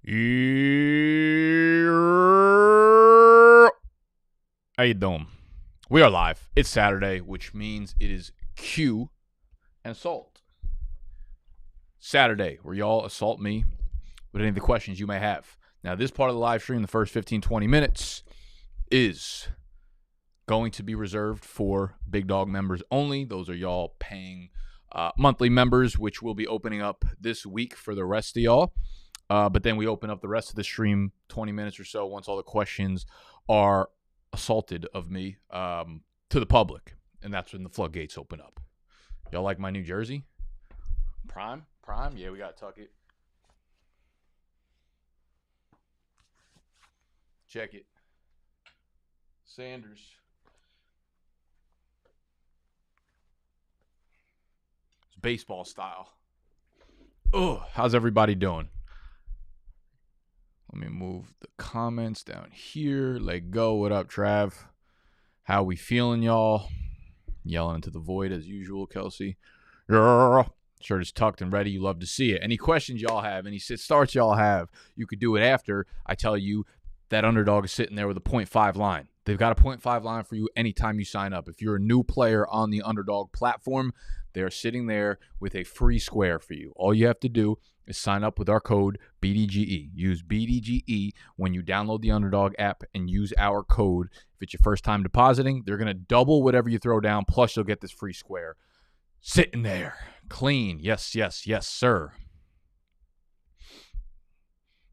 How you doing? We are live. It's Saturday, which means it is Q and Assault. Saturday, where y'all assault me with any of the questions you may have. Now, this part of the live stream, the first 15, 20 minutes, is going to be reserved for Big Dog members only. Those are y'all paying monthly members, which will be opening up this week for the rest of y'all. But then we open up the rest of the stream 20 minutes or so once all the questions are assaulted of me to the public. And that's when the floodgates open up. Y'all like my new jersey? Prime? Yeah, we got to tuck it. Check it. Sanders. It's baseball style. Oh, how's everybody doing? Let me move the comments down here. Let go. What up, Trav? How we feeling, y'all? Yelling into the void as usual, Kelsey. Shirt is tucked and ready. You love to see it. Any questions y'all have, any sit starts y'all have, you could do it after I tell you that underdog is sitting there with a 0.5 line. They've got a 0.5 line for you anytime you sign up. If you're a new player on the underdog platform, they're sitting there with a free square for you. All you have to do is sign up with our code BDGE. Use BDGE when you download the underdog app and use our code. If it's your first time depositing, they're going to double whatever you throw down, plus you'll get this free square. Sitting there. Clean. Yes, sir.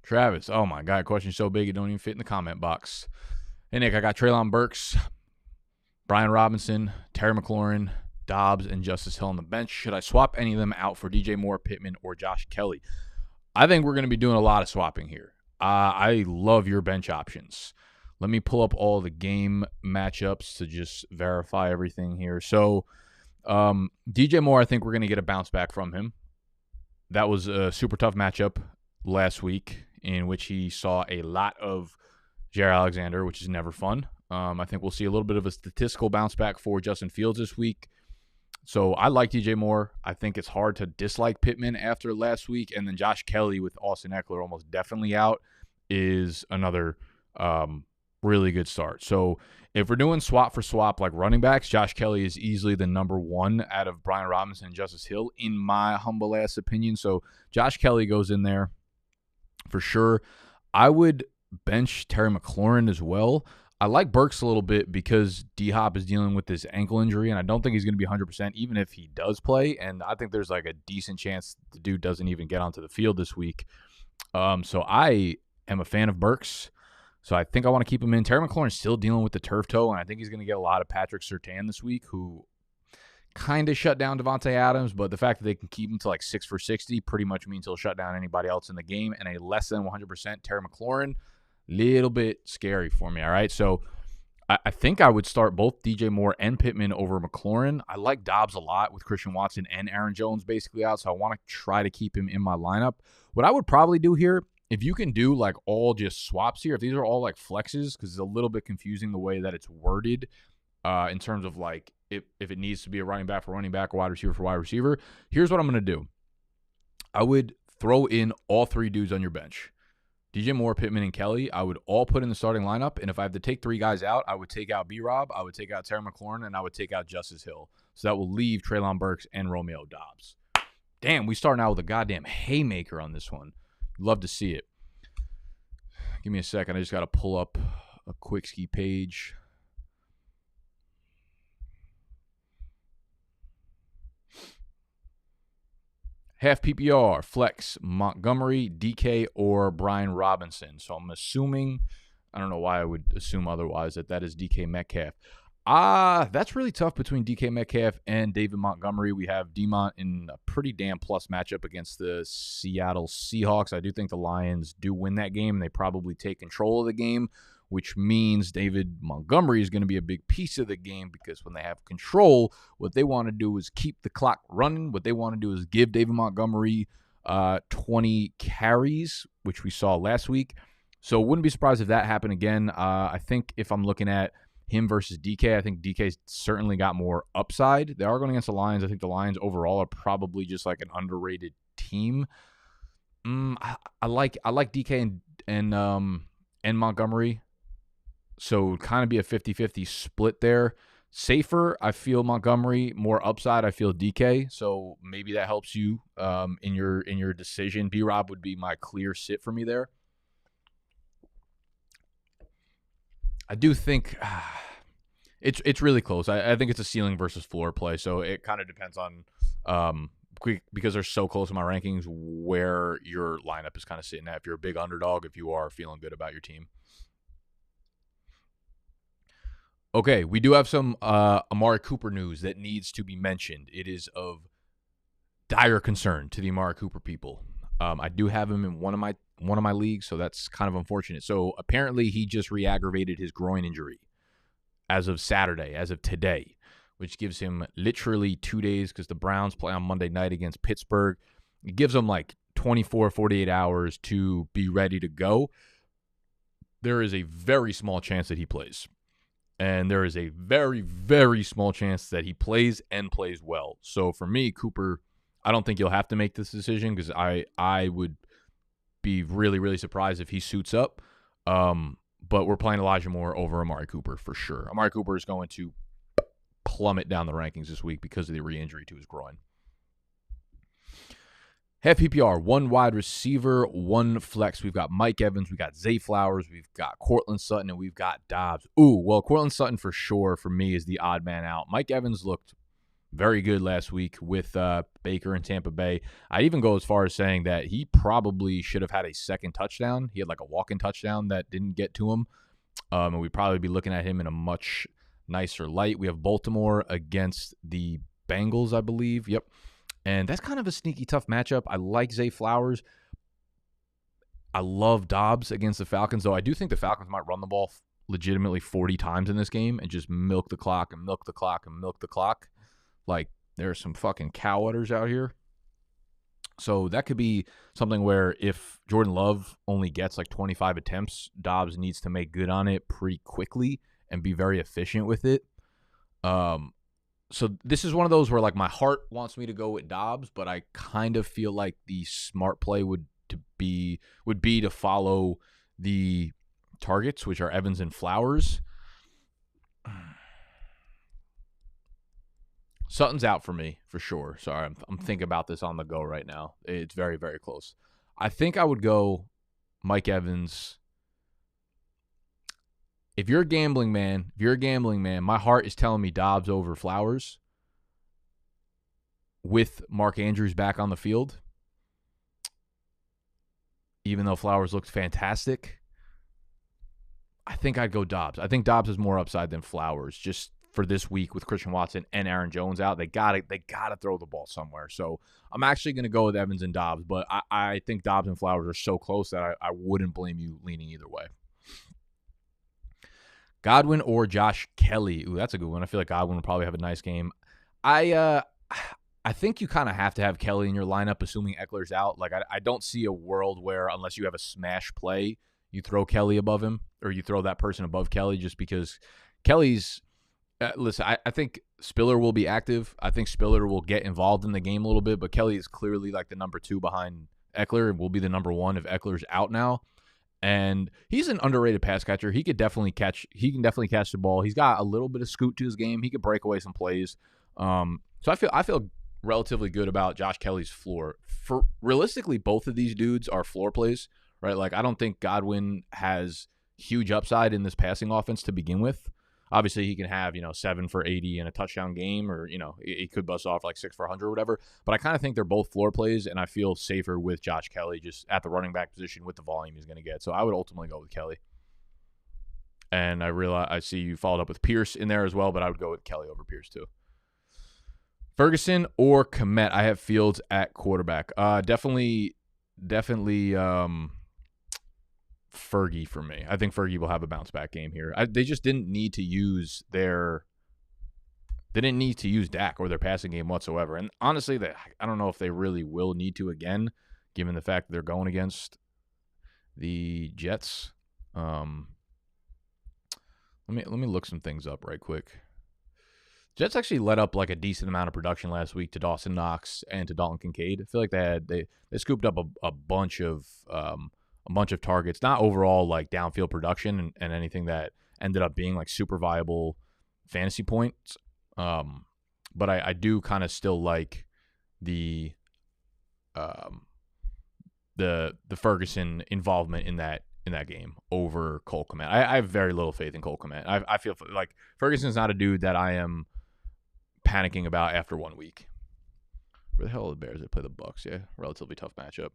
Travis, oh my God, question's so big it don't even fit in the comment box. Hey, Nick, I got Treylon Burks, Brian Robinson, Terry McLaurin, Dobbs, and Justice Hill on the bench. Should I swap any of them out for DJ Moore, Pittman, or Josh Kelly? I think we're going to be doing a lot of swapping here. I love your bench options. Let me pull up all the game matchups to just verify everything here. So, DJ Moore, I think we're going to get a bounce back from him. That was a super tough matchup last week in which he saw a lot of Jaire Alexander, which is never fun. I think we'll see a little bit of a statistical bounce back for Justin Fields this week. So I like DJ Moore. I think it's hard to dislike Pittman after last week. And then Josh Kelly with Austin Eckler almost definitely out is another really good start. So if we're doing swap for swap like running backs, Josh Kelly is easily the number one out of Brian Robinson and Justice Hill, in my humble ass opinion. So Josh Kelly goes in there for sure. I would bench Terry McLaurin as well. I like Burks a little bit because D-Hop is dealing with this ankle injury, and I don't think he's going to be 100% even if he does play. And I think there's like a decent chance the dude doesn't even get onto the field this week. So I am a fan of Burks. So I think I want to keep him in. Terry McLaurin's still dealing with the turf toe, and I think he's going to get a lot of Patrick Surtain this week, who kind of shut down Devontae Adams, but the fact that they can keep him to like 6 for 60 pretty much means he'll shut down anybody else in the game. And a less than 100% Terry McLaurin, little bit scary for me, all right? So I think I would start both DJ Moore and Pittman over McLaurin. I like Dobbs a lot with Christian Watson and Aaron Jones basically out, so I want to try to keep him in my lineup. What I would probably do here, if you can do like all just swaps here, if these are all like flexes, because it's a little bit confusing the way that it's worded in terms of like if it needs to be a running back for running back or wide receiver for wide receiver, here's what I'm going to do. I would throw in all three dudes on your bench. DJ Moore, Pittman, and Kelly, I would all put in the starting lineup. And if I have to take three guys out, I would take out B-Rob, I would take out Terry McLaurin, and I would take out Justice Hill. So that will leave Treylon Burks and Romeo Dobbs. Damn, we starting out with a goddamn haymaker on this one. Love to see it. Give me a second. I just got to pull up a quick ski page. Half PPR, flex, Montgomery, DK, or Brian Robinson. So I'm assuming, I don't know why I would assume otherwise, that is DK Metcalf. That's really tough between DK Metcalf and David Montgomery. We have D-Mont in a pretty damn plus matchup against the Seattle Seahawks. I do think the Lions do win that game, and they probably take control of the game, which means David Montgomery is going to be a big piece of the game because when they have control, what they want to do is keep the clock running. What they want to do is give David Montgomery 20 carries, which we saw last week. So wouldn't be surprised if that happened again. I think if I'm looking at him versus DK, I think DK's certainly got more upside. They are going against the Lions. I think the Lions overall are probably just like an underrated team. I like DK and Montgomery. So kind of be a 50-50 split there. Safer, I feel Montgomery. More upside, I feel DK. So maybe that helps you in your decision. B-Rob would be my clear sit for me there. I do think it's really close. I think it's a ceiling versus floor play. So it kind of depends on because they're so close in my rankings where your lineup is kind of sitting at. If you're a big underdog, if you are feeling good about your team. Okay, we do have some Amari Cooper news that needs to be mentioned. It is of dire concern to the Amari Cooper people. I do have him in one of my leagues, so that's kind of unfortunate. So apparently he just re-aggravated his groin injury as of Saturday, as of today, which gives him literally 2 days because the Browns play on Monday night against Pittsburgh. It gives him like 24, 48 hours to be ready to go. There is a very small chance that he plays. And there is a very, very small chance that he plays and plays well. So for me, Cooper, I don't think you'll have to make this decision because I would be really, really surprised if he suits up. But we're playing Elijah Moore over Amari Cooper for sure. Amari Cooper is going to plummet down the rankings this week because of the re-injury to his groin. Half PPR, one wide receiver, one flex. We've got Mike Evans, we've got Zay Flowers, we've got Courtland Sutton, and we've got Dobbs. Ooh, well, Courtland Sutton for sure for me is the odd man out. Mike Evans looked very good last week with Baker in Tampa Bay. I'd even go as far as saying that he probably should have had a second touchdown. He had like a walk-in touchdown that didn't get to him. And we'd probably be looking at him in a much nicer light. We have Baltimore against the Bengals, I believe. Yep. And that's kind of a sneaky tough matchup. I like Zay Flowers. I love Dobbs against the Falcons, though I do think the Falcons might run the ball legitimately 40 times in this game and just milk the clock and milk the clock and milk the clock. Like, there are some fucking cow udders out here. So that could be something where if Jordan Love only gets like 25 attempts, Dobbs needs to make good on it pretty quickly and be very efficient with it. So this is one of those where like my heart wants me to go with Dobbs, but I kind of feel like the smart play would be to follow the targets, which are Evans and Flowers. Sutton's out for me for sure. Sorry, I'm thinking about this on the go right now. It's very, very close. I think I would go Mike Evans. If you're a gambling man, my heart is telling me Dobbs over Flowers with Mark Andrews back on the field. Even though Flowers looked fantastic, I think I'd go Dobbs. I think Dobbs has more upside than Flowers just for this week with Christian Watson and Aaron Jones out. They gotta throw the ball somewhere. So I'm actually going to go with Evans and Dobbs, but I think Dobbs and Flowers are so close that I wouldn't blame you leaning either way. Godwin or Josh Kelly? Ooh, that's a good one. I feel like Godwin will probably have a nice game. I think you kind of have to have Kelly in your lineup, assuming Eckler's out. Like, I don't see a world where, unless you have a smash play, you throw Kelly above him or you throw that person above Kelly just because Kelly's listen, I think Spiller will be active. I think Spiller will get involved in the game a little bit, but Kelly is clearly like the number 2 behind Eckler and will be the number 1 if Eckler's out now. And he's an underrated pass catcher. He can definitely catch the ball. He's got a little bit of scoot to his game. He could break away some plays. So I feel relatively good about Josh Kelly's floor. For realistically, both of these dudes are floor plays, right? Like, I don't think Godwin has huge upside in this passing offense to begin with. Obviously, he can have, 7 for 80 in a touchdown game, or, he could bust off like 6 for 100 or whatever. But I kind of think they're both floor plays, and I feel safer with Josh Kelly just at the running back position with the volume he's going to get. So I would ultimately go with Kelly. And I see you followed up with Pierce in there as well, but I would go with Kelly over Pierce too. Ferguson or Kmet? I have Fields at quarterback. Definitely Fergie for me. I think Fergie will have a bounce back game here. They just didn't need to use Dak or their passing game whatsoever. And honestly, I don't know if they really will need to again, given the fact that they're going against the Jets. Let me look some things up right quick. Jets actually let up like a decent amount of production last week to Dawson Knox and to Dalton Kincaid. I feel like they scooped up a bunch of targets, not overall like downfield production and anything that ended up being like super viable fantasy points. But I do kind of still like the Ferguson involvement in that game over Cole Kmet. I have very little faith in Cole Kmet. I feel like Ferguson's not a dude that I am panicking about after 1 week. Where the hell are the Bears? They play the Bucs. Yeah, relatively tough matchup.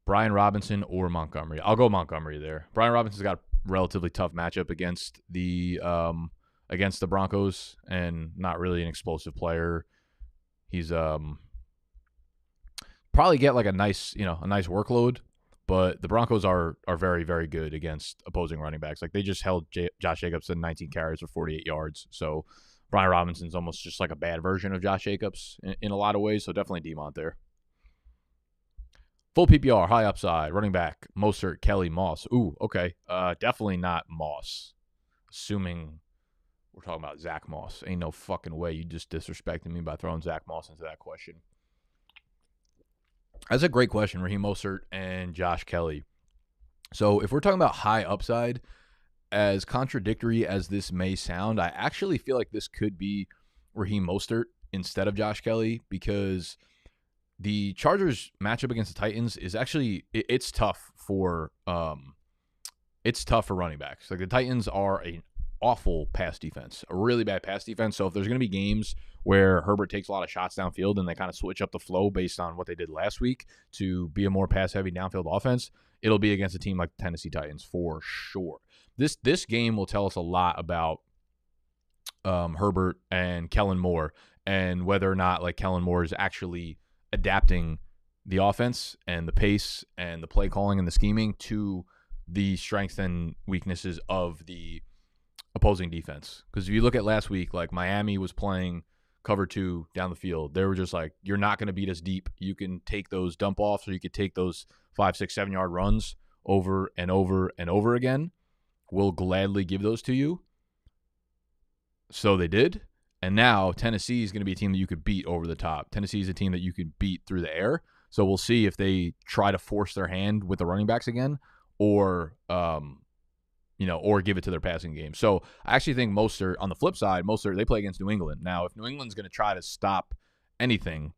Brian Robinson or Montgomery. I'll go Montgomery there. Brian Robinson's got a relatively tough matchup against the Broncos and not really an explosive player. He's probably get like a nice workload, but the Broncos are very, very good against opposing running backs. Like they just held Josh Jacobs to 19 carries for 48 yards. So Brian Robinson's almost just like a bad version of Josh Jacobs in a lot of ways. So definitely Demont there. Full PPR, high upside, running back, Mostert, Kelly, Moss. Ooh, okay. Definitely not Moss. Assuming we're talking about Zach Moss. Ain't no fucking way you just disrespected me by throwing Zach Moss into that question. That's a great question, Raheem Mostert and Josh Kelly. So if we're talking about high upside, as contradictory as this may sound, I actually feel like this could be Raheem Mostert instead of Josh Kelly because the Chargers matchup against the Titans is actually it's tough for running backs. Like the Titans are an awful pass defense, a really bad pass defense. So if there's going to be games where Herbert takes a lot of shots downfield and they kind of switch up the flow based on what they did last week to be a more pass-heavy downfield offense, it'll be against a team like the Tennessee Titans for sure. This game will tell us a lot about Herbert and Kellen Moore and whether or not like Kellen Moore is actually adapting the offense and the pace and the play calling and the scheming to the strengths and weaknesses of the opposing defense. Because if you look at last week, like Miami was playing cover 2 down the field. They were just like, you're not going to beat us deep. You can take those dump offs or you could take those 5, 6, 7 yard runs over and over and over again. We'll gladly give those to you. So they did. And now Tennessee is going to be a team that you could beat over the top. Tennessee is a team that you could beat through the air. So we'll see if they try to force their hand with the running backs again or give it to their passing game. So I actually think Mostert, on the flip side, they play against New England. Now, if New England's going to try to stop anything,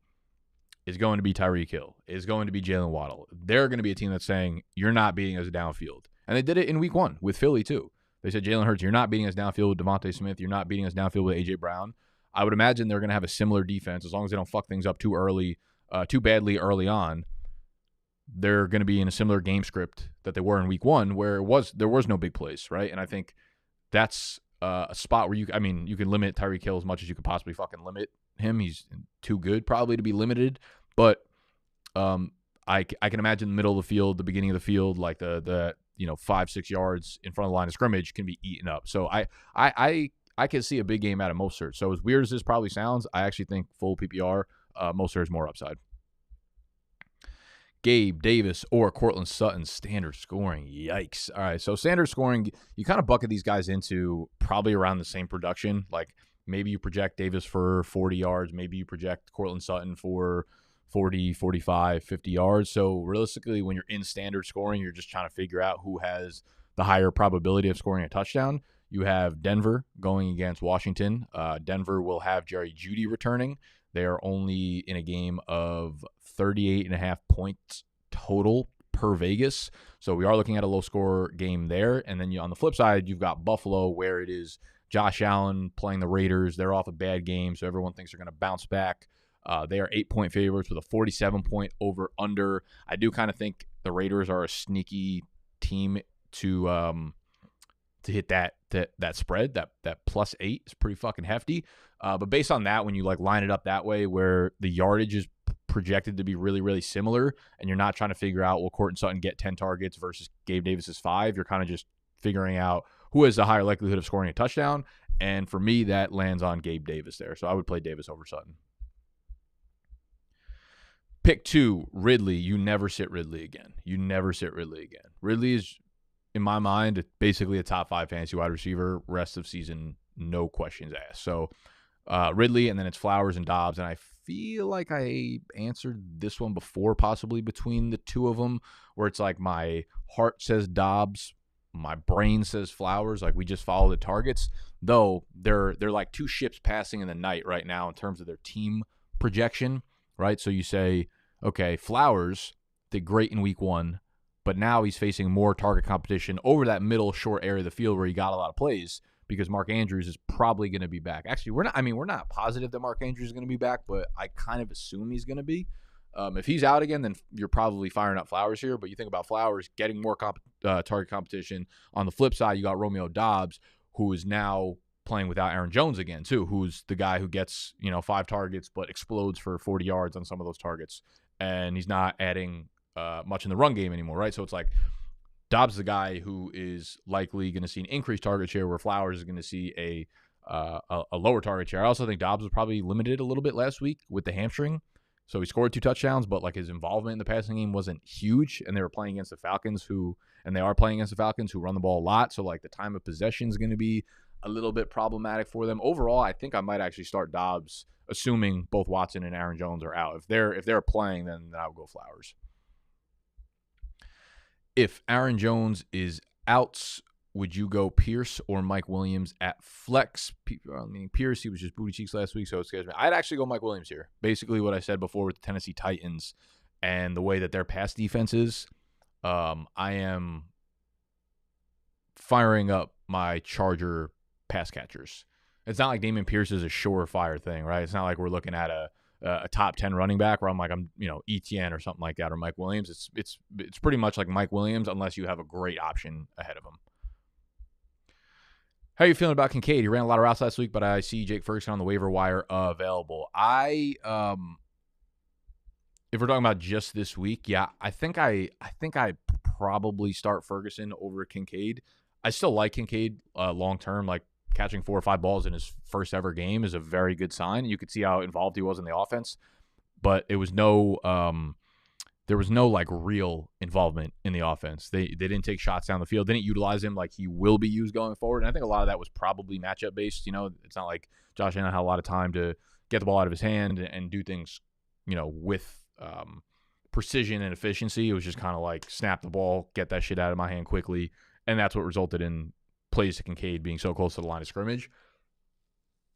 it's going to be Tyreek Hill. It's going to be Jalen Waddle. They're going to be a team that's saying, you're not beating us downfield. And they did it in week 1 with Philly, too. They said, Jalen Hurts, you're not beating us downfield with Devontae Smith. You're not beating us downfield with A.J. Brown. I would imagine they're going to have a similar defense as long as they don't fuck things up too badly early on. They're going to be in a similar game script that they were in week 1 where there was no big plays, right? And I think that's a spot where you can limit Tyreek Hill as much as you could possibly fucking limit him. He's too good probably to be limited, but I can imagine the middle of the field, the beginning of the field, like the 5-6 yards in front of the line of scrimmage can be eaten up. So I can see a big game out of Mostert. So as weird as this probably sounds, I actually think full PPR, Mostert is more upside. Gabe Davis or Cortland Sutton, standard scoring. Yikes. All right, so standard scoring, you kind of bucket these guys into probably around the same production. Like maybe you project Davis for 40 yards. Maybe you project Cortland Sutton for 40, 45, 50 yards. So realistically, when you're in standard scoring, you're just trying to figure out who has the higher probability of scoring a touchdown. You have Denver going against Washington. Denver will have Jerry Jeudy returning. They are only in a game of 38.5 points total per Vegas. So we are looking at a low-score game there. And then on the flip side, you've got Buffalo, where it is Josh Allen playing the Raiders. They're off a bad game, so everyone thinks they're going to bounce back. They are 8-point favorites with a 47-point over-under. I do kind of think the Raiders are a sneaky team to hit that spread. That +8 is pretty fucking hefty. But based on that, when you like line it up that way, where the yardage is projected to be really, really similar, and you're not trying to figure out, will Cortland Sutton get 10 targets versus Gabe Davis's 5? You're kind of just figuring out who has the higher likelihood of scoring a touchdown. And for me, that lands on Gabe Davis there. So I would play Davis over Sutton. Pick 2, Ridley. You never sit Ridley again. Ridley is, in my mind, basically a top 5 fantasy wide receiver rest of season, no questions asked. So Ridley, and then it's Flowers and Dobbs, and I feel like I answered this one before, possibly between the two of them, where it's like my heart says Dobbs, my brain says Flowers. Like we just follow the targets, though they're like two ships passing in the night right now in terms of their team projection, right? So you say, okay, Flowers did great in week 1, but now he's facing more target competition over that middle short area of the field where he got a lot of plays, because Mark Andrews is probably going to be back. Actually, we're not positive that Mark Andrews is going to be back, but I kind of assume he's going to be. If he's out again, then you're probably firing up Flowers here. But you think about Flowers getting more target competition. On the flip side, you got Romeo Dobbs, who is now playing without Aaron Jones again, too, who's the guy who gets 5 targets but explodes for 40 yards on some of those targets. And he's not adding much in the run game anymore, right? So it's like Dobbs is the guy who is likely going to see an increased target share, where Flowers is going to see a lower target share. I also think Dobbs was probably limited a little bit last week with the hamstring. So he scored 2 touchdowns, but like his involvement in the passing game wasn't huge, and they were playing against the Falcons who run the ball a lot. So like the time of possession is going to be a little bit problematic for them. Overall, I think I might actually start Dobbs, assuming both Watson and Aaron Jones are out. If they're playing, then I would go Flowers. If Aaron Jones is out, would you go Pierce or Mike Williams at flex? Pierce, he was just booty cheeks last week, so it scares me. I'd actually go Mike Williams here. Basically what I said before with the Tennessee Titans and the way that their pass defense is, I am firing up my Charger pass catchers. It's not like Dameon Pierce is a surefire thing, right? It's not like we're looking at a top 10 running back where I'm Etienne or something like that, or Mike Williams. It's pretty much like Mike Williams unless you have a great option ahead of him. How are you feeling about Kincaid? He ran a lot of routes last week, but I see Jake Ferguson on the waiver wire available. If we're talking about just this week, yeah, I think I probably start Ferguson over Kincaid. I still like Kincaid long term. Like catching 4 or 5 balls in his first ever game is a very good sign. You could see how involved he was in the offense, but it was there was no like real involvement in the offense. They didn't take shots down the field, didn't utilize him like he will be used going forward. And I think a lot of that was probably matchup based. It's not like Josh Allen had a lot of time to get the ball out of his hand and do things, with precision and efficiency. It was just kind of like snap the ball, get that shit out of my hand quickly. And that's what resulted in plays to Kincaid being so close to the line of scrimmage.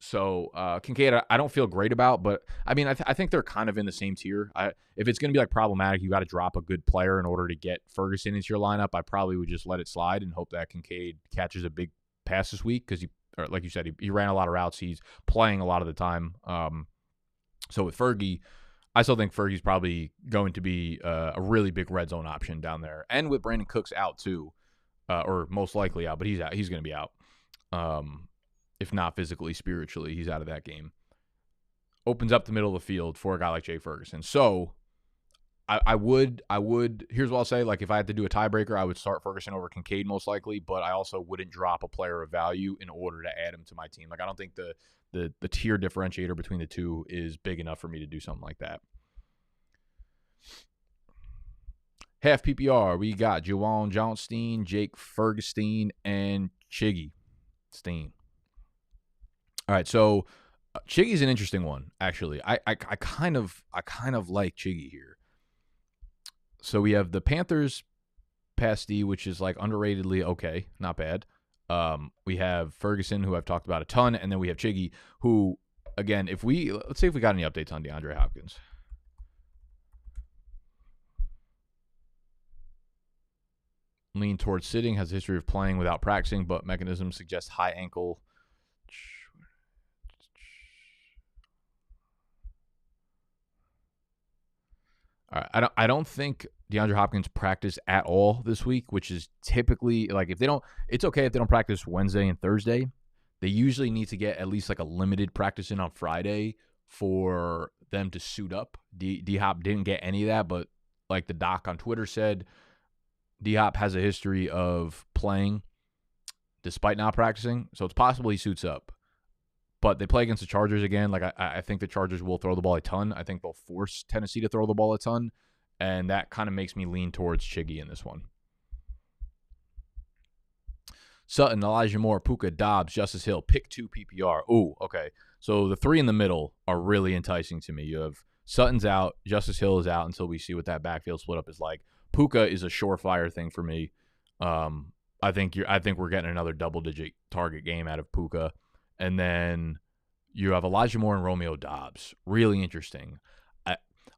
So Kincaid, I don't feel great about, but I mean, I think they're kind of in the same tier. If it's going to be like problematic, you got to drop a good player in order to get Ferguson into your lineup. I probably would just let it slide and hope that Kincaid catches a big pass this week because like you said, he ran a lot of routes. He's playing a lot of the time. So with Fergie, I still think Fergie's probably going to be a really big red zone option down there, and with Brandon Cooks out too, or most likely out, but he's out. He's going to be out. If not physically, spiritually, he's out of that game. Opens up the middle of the field for a guy like Jay Ferguson. So I would, here's what I'll say. Like if I had to do a tiebreaker, I would start Ferguson over Kincaid most likely, but I also wouldn't drop a player of value in order to add him to my team. Like I don't think the tier differentiator between the two is big enough for me to do something like that. Half PPR, we got Juwan Johnstein, Jake Ferguson, and Chiggy Steen. All right, so Chiggy's an interesting one, actually. I kind of like Chiggy here. So we have the Panthers pass D, which is like underratedly okay, not bad. We have Ferguson, who I've talked about a ton, and then we have Chiggy, who, again, let's see if we got any updates on DeAndre Hopkins. Lean towards sitting, has a history of playing without practicing, but mechanisms suggest high ankle. All right, I don't think DeAndre Hopkins practiced at all this week, which is typically like if they don't, it's okay if they don't practice Wednesday and Thursday. They usually need to get at least like a limited practice in on Friday for them to suit up. D-Hop didn't get any of that, but like the doc on Twitter said, D-Hop has a history of playing despite not practicing, so it's possible he suits up. But they play against the Chargers again. Like I think the Chargers will throw the ball a ton. I think they'll force Tennessee to throw the ball a ton, and that kind of makes me lean towards Chiggy in this one. Sutton, Elijah Moore, Puka, Dobbs, Justice Hill. Pick 2 PPR. Ooh, okay. So the 3 in the middle are really enticing to me. You have Sutton's out, Justice Hill is out until we see what that backfield split up is like. Puka is a surefire thing for me. I think we're getting another double-digit target game out of Puka. And then you have Elijah Moore and Romeo Dobbs. Really interesting.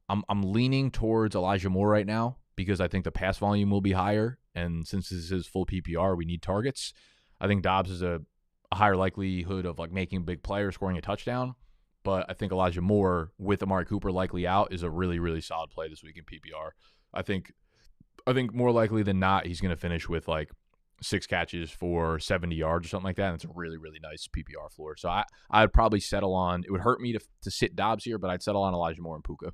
I'm leaning towards Elijah Moore right now because I think the pass volume will be higher. And since this is full PPR, we need targets. I think Dobbs is a higher likelihood of like making a big play or scoring a touchdown. But I think Elijah Moore with Amari Cooper likely out is a really, really solid play this week in PPR. I think more likely than not, he's going to finish with like 6 catches for 70 yards or something like that. And it's a really, really nice PPR floor. So I'd probably settle on, it would hurt me to sit Dobbs here, but I'd settle on Elijah Moore and Puka.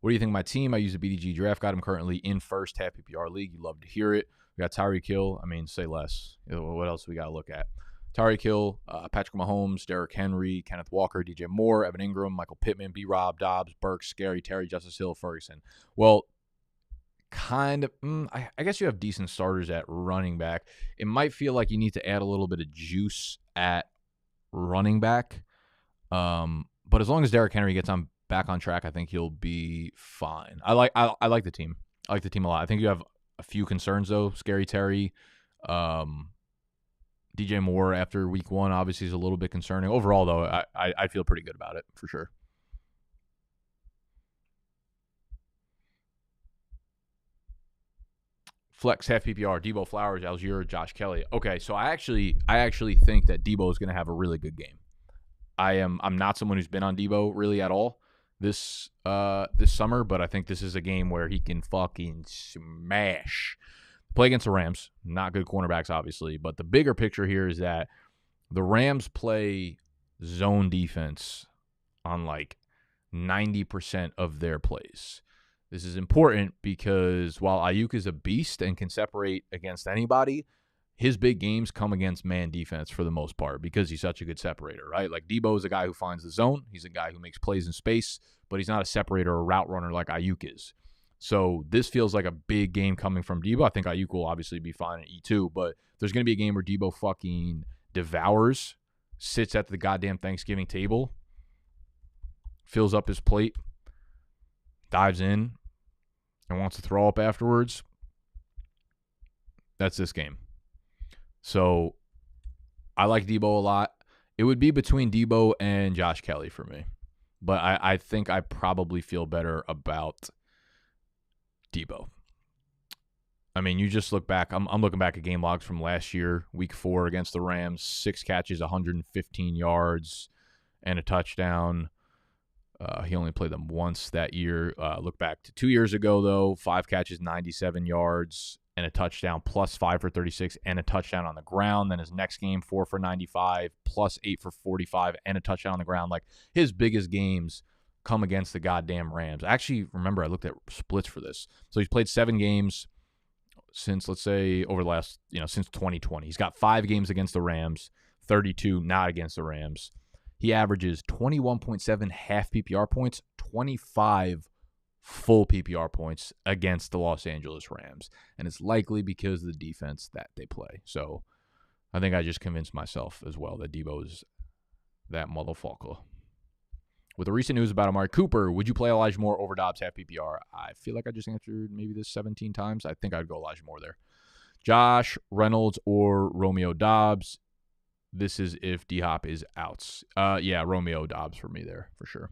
What do you think of my team? I use a BDGE draft guide. I'm currently in first half PPR league. You love to hear it. We got Tyreek Hill. I mean, say less. What else we got to look at? Tyreek Hill, Patrick Mahomes, Derrick Henry, Kenneth Walker, DJ Moore, Evan Ingram, Michael Pittman, B-Rob, Dobbs, Burks, Scary, Terry, Justice Hill, Ferguson. Well, kind of, I guess you have decent starters at running back. It might feel like you need to add a little bit of juice at running back. But as long as Derrick Henry gets back on track, I think he'll be fine. I like the team. I like the team a lot. I think you have a few concerns though. Scary Terry, DJ Moore after week 1 obviously is a little bit concerning. Overall though, I feel pretty good about it for sure. Flex half PPR, Debo Flowers, Algier, Josh Kelly. Okay, so I actually think that Debo is going to have a really good game. I'm not someone who's been on Debo really at all this summer, but I think this is a game where he can fucking smash. Play against the Rams, not good cornerbacks obviously, but the bigger picture here is that the Rams play zone defense on like 90% of their plays. This is important because while Ayuk is a beast and can separate against anybody, his big games come against man defense for the most part because he's such a good separator, right? Like Debo is a guy who finds the zone. He's a guy who makes plays in space, but he's not a separator or route runner like Ayuk is. So this feels like a big game coming from Debo. I think Ayuk will obviously be fine at E2, but there's going to be a game where Debo fucking devours, sits at the goddamn Thanksgiving table, fills up his plate, dives in, and wants to throw up afterwards. That's this game. So I like Debo a lot. It would be between Debo and Josh Kelly for me. But I think I probably feel better about Debo. I mean, you just look back. I'm looking back at game logs from last year, week 4 against the Rams. 6 catches, 115 yards, and a touchdown. He only played them once that year. Look back to 2 years ago, though. 5 catches, 97 yards, and a touchdown, plus 5 for 36, and a touchdown on the ground. Then his next game, 4 for 95, plus 8 for 45, and a touchdown on the ground. Like, his biggest games come against the goddamn Rams. Actually, remember, I looked at splits for this. So he's played 7 games since, let's say, over the last, since 2020. He's got 5 games against the Rams, 32 not against the Rams. He averages 21.7 half PPR points, 25 full PPR points against the Los Angeles Rams. And it's likely because of the defense that they play. So I think I just convinced myself as well that Debo is that motherfucker. With the recent news about Amari Cooper, would you play Elijah Moore over Dobbs half PPR? I feel like I just answered maybe this 17 times. I think I'd go Elijah Moore there. Josh Reynolds or Romeo Dobbs. This is if D-Hop is out. Yeah, Romeo Dobbs for me there, for sure.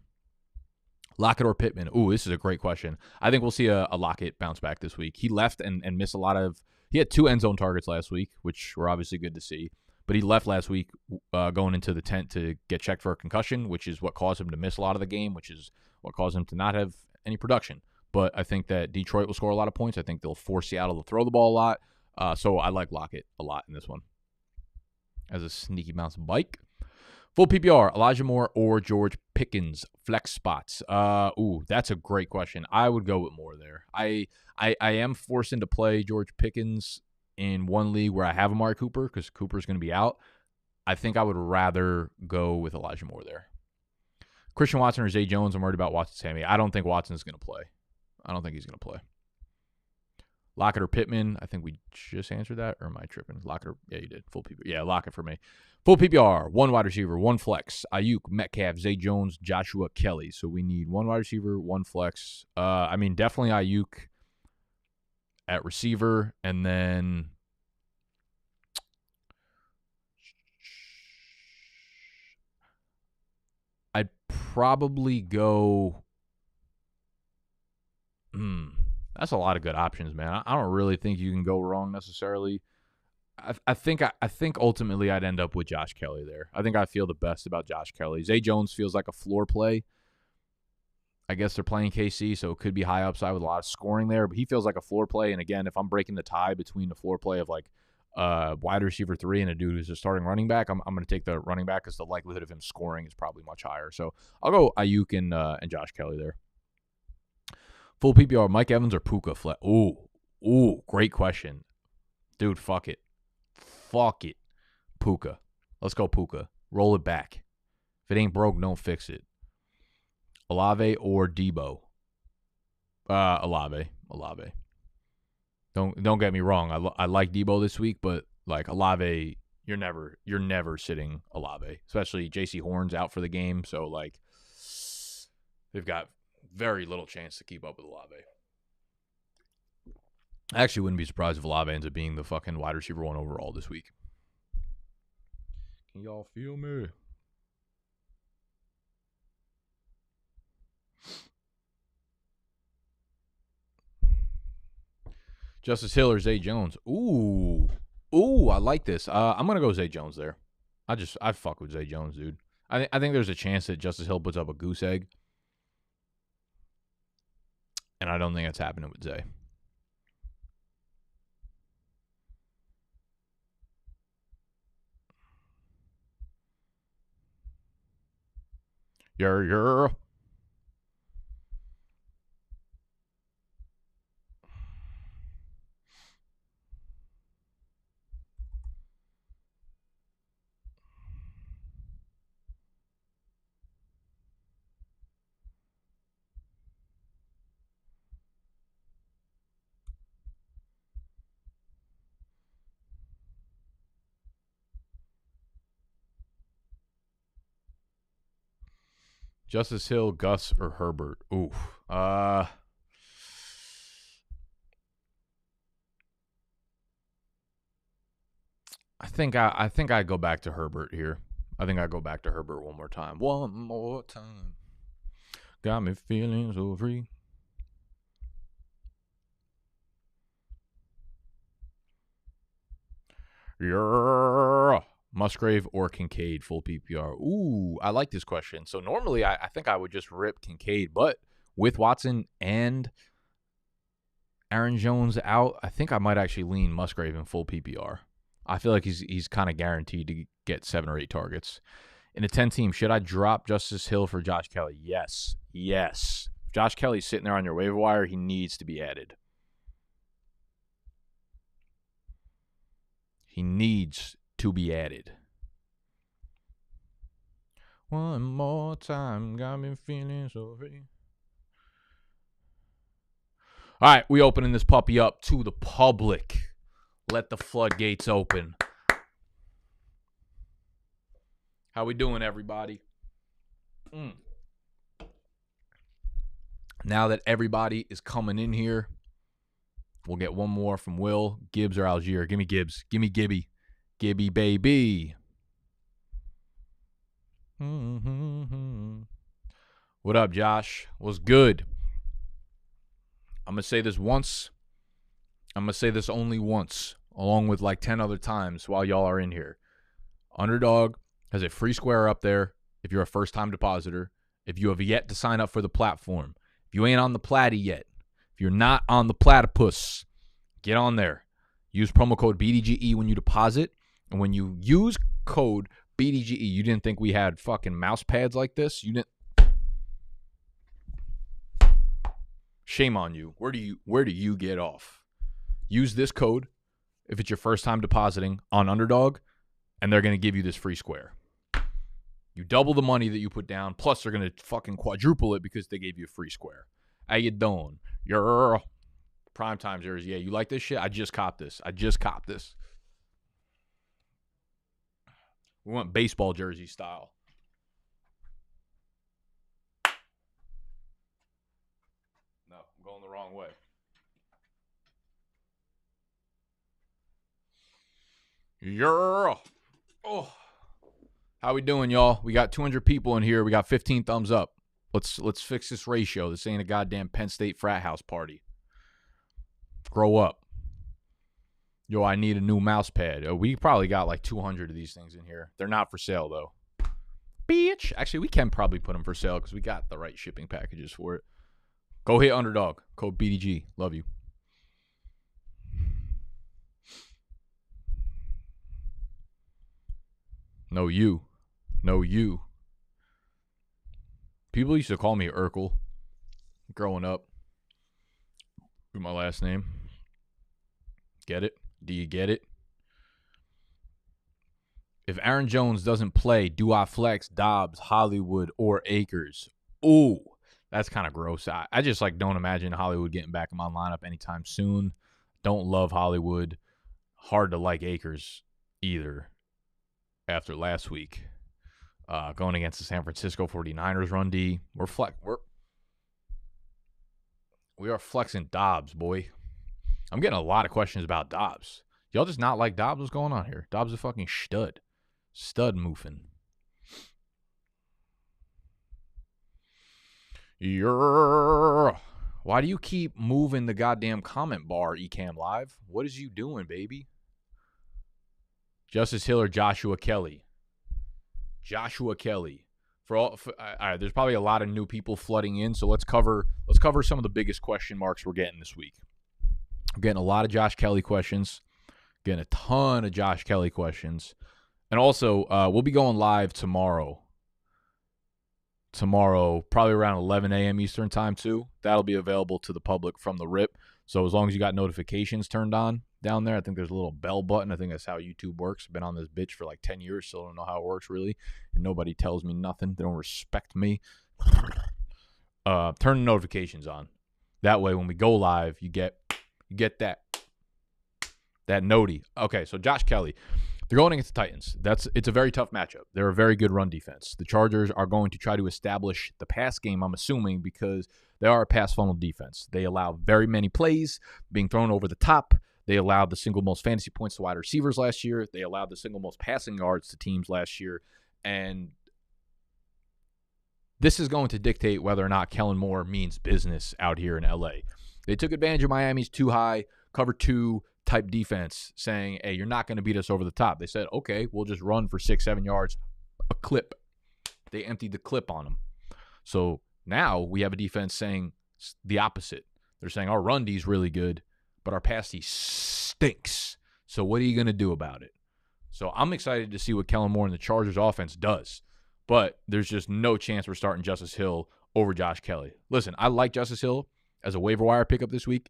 Lockett or Pittman? Ooh, this is a great question. I think we'll see a Lockett bounce back this week. He left and missed a lot of... He had 2 end zone targets last week, which were obviously good to see. But he left last week going into the tent to get checked for a concussion, which is what caused him to miss a lot of the game, which is what caused him to not have any production. But I think that Detroit will score a lot of points. I think they'll force Seattle to throw the ball a lot. So I like Lockett a lot in this one. As a sneaky bounce bike. Full PPR, Elijah Moore or George Pickens, flex spots. That's a great question. I would go with Moore there. I am forced into play George Pickens in one league where I have Amari Cooper because Cooper's going to be out. I think I would rather go with Elijah Moore there. Christian Watson or Zay Jones, I'm worried about Watson Sammy. I don't think Watson's going to play. I don't think he's going to play. Lockett or Pittman. I think we just answered that. Or am I tripping? Lockett or, yeah, you did. Full PPR. Yeah, Lockett for me. Full PPR, 1 wide receiver, 1 flex. Ayuk, Metcalf, Zay Jones, Joshua Kelly. So we need 1 wide receiver, 1 flex. I mean, definitely Ayuk at receiver. And then I'd probably go. That's a lot of good options, man. I don't really think you can go wrong necessarily. I think ultimately I'd end up with Josh Kelly there. I think I feel the best about Josh Kelly. Zay Jones feels like a floor play. I guess they're playing KC, so it could be high upside with a lot of scoring there. But he feels like a floor play. And again, if I'm breaking the tie between the floor play of like wide receiver 3 and a dude who's a starting running back, I'm going to take the running back because the likelihood of him scoring is probably much higher. So I'll go Ayuk and Josh Kelly there. Full PPR, Mike Evans or Puka? Ooh, great question. Dude, fuck it. Puka. Let's go Puka. Roll it back. If it ain't broke, don't fix it. Olave or Debo? Olave. Don't get me wrong. I like Debo this week, but like Olave, you're never sitting Olave. Especially J.C. Horn's out for the game, so like they've got very little chance to keep up with Olave. I actually wouldn't be surprised if Olave ends up being the fucking wide receiver 1 overall this week. Can y'all feel me? Justice Hill or Zay Jones? Ooh, I like this. I'm gonna go Zay Jones there. I fuck with Zay Jones, dude. I think there's a chance that Justice Hill puts up a goose egg, and I don't think that's happening with Zay. Yeah. Justice Hill, Gus, or Herbert? Oof. I think I go back to Herbert here. I think I go back to Herbert one more time. One more time. Got me feeling so free. Yeah. Musgrave or Kincaid, full PPR? Ooh, I like this question. So normally I think I would just rip Kincaid, but with Watson and Aaron Jones out, I think I might actually lean Musgrave in full PPR. I feel like he's kind of guaranteed to get 7 or 8 targets. In a 10-team, should I drop Justice Hill for Josh Kelly? Yes. If Josh Kelly's sitting there on your waiver wire, he needs to be added. He needs to be added. One more time, got me feeling so free. All right, we opening this puppy up to the public. Let the floodgates open. How we doing, everybody? Now that everybody is coming in here, we'll get one more from Will. Gibbs or Algier? Give me Gibbs. Give me Gibby. Gibby, baby. What up, Josh? What's good? I'm going to say this once. I'm going to say this only once, along with like 10 other times while y'all are in here. Underdog has a free square up there if you're a first-time depositor. If you have yet to sign up for the platform. If you ain't on the platty yet. If you're not on the platypus, get on there. Use promo code BDGE when you deposit. And when you use code BDGE, you didn't think we had fucking mouse pads like this? You didn't. Shame on you. Where do you get off? Use this code if it's your first time depositing on Underdog, and they're going to give you this free square. You double the money that you put down, plus they're going to fucking quadruple it because they gave you a free square. How you doing? Primetime jersey. Yeah, you like this shit? I just copped this. We want baseball jersey style. No, I'm going the wrong way. Yeah. Oh. How we doing, y'all? We got 200 people in here. We got 15 thumbs up. Let's fix this ratio. This ain't a goddamn Penn State frat house party. Grow up. Yo, I need a new mouse pad. Oh, we probably got like 200 of these things in here. They're not for sale, though. Bitch. Actually, we can probably put them for sale because we got the right shipping packages for it. Go hit Underdog. Code BDG. Love you. No, you. People used to call me Urkel growing up with my last name. Get it? Do you get it? If Aaron Jones doesn't play, do I flex Dobbs, Hollywood, or Akers? Ooh, that's kind of gross. I just don't imagine Hollywood getting back in my lineup anytime soon. Don't love Hollywood. Hard to like Akers either after last week. Going against the San Francisco 49ers run D. We are flexing Dobbs, boy. I'm getting a lot of questions about Dobbs. Y'all just not like Dobbs? What's going on here? Dobbs is a fucking stud. Stud moofing. Why do you keep moving the goddamn comment bar, Ecamm Live? What is you doing, baby? Justice Hill or Joshua Kelly? Joshua Kelly. All right, there's probably a lot of new people flooding in, so let's cover some of the biggest question marks we're getting this week. I'm getting a lot of Josh Kelly questions. Getting a ton of Josh Kelly questions. And also, we'll be going live tomorrow. Tomorrow, probably around 11 a.m. Eastern time, too. That'll be available to the public from the rip. So as long as you got notifications turned on down there, I think there's a little bell button. I think that's how YouTube works. Been on this bitch for like 10 years, so I don't know how it works, really. And nobody tells me nothing. They don't respect me. Turn the notifications on. That way, when we go live, you get that noti. Okay, so Josh Kelly. They're going against the Titans. It's a very tough matchup. They're a very good run defense. The Chargers are going to try to establish the pass game, I'm assuming, because they are a pass funnel defense. They allow very many plays being thrown over the top. They allowed the single most fantasy points to wide receivers last year. They allowed the single most passing yards to teams last year. And this is going to dictate whether or not Kellen Moore means business out here in L.A. They took advantage of Miami's too high, cover two type defense, saying, hey, you're not going to beat us over the top. They said, okay, we'll just run for 6-7 yards a clip. They emptied the clip on them. So now we have a defense saying the opposite. They're saying our run D is really good, but our pass D stinks. So what are you going to do about it? So I'm excited to see what Kellen Moore and the Chargers offense does. But there's just no chance we're starting Justice Hill over Josh Kelly. Listen, I like Justice Hill as a waiver wire pickup this week.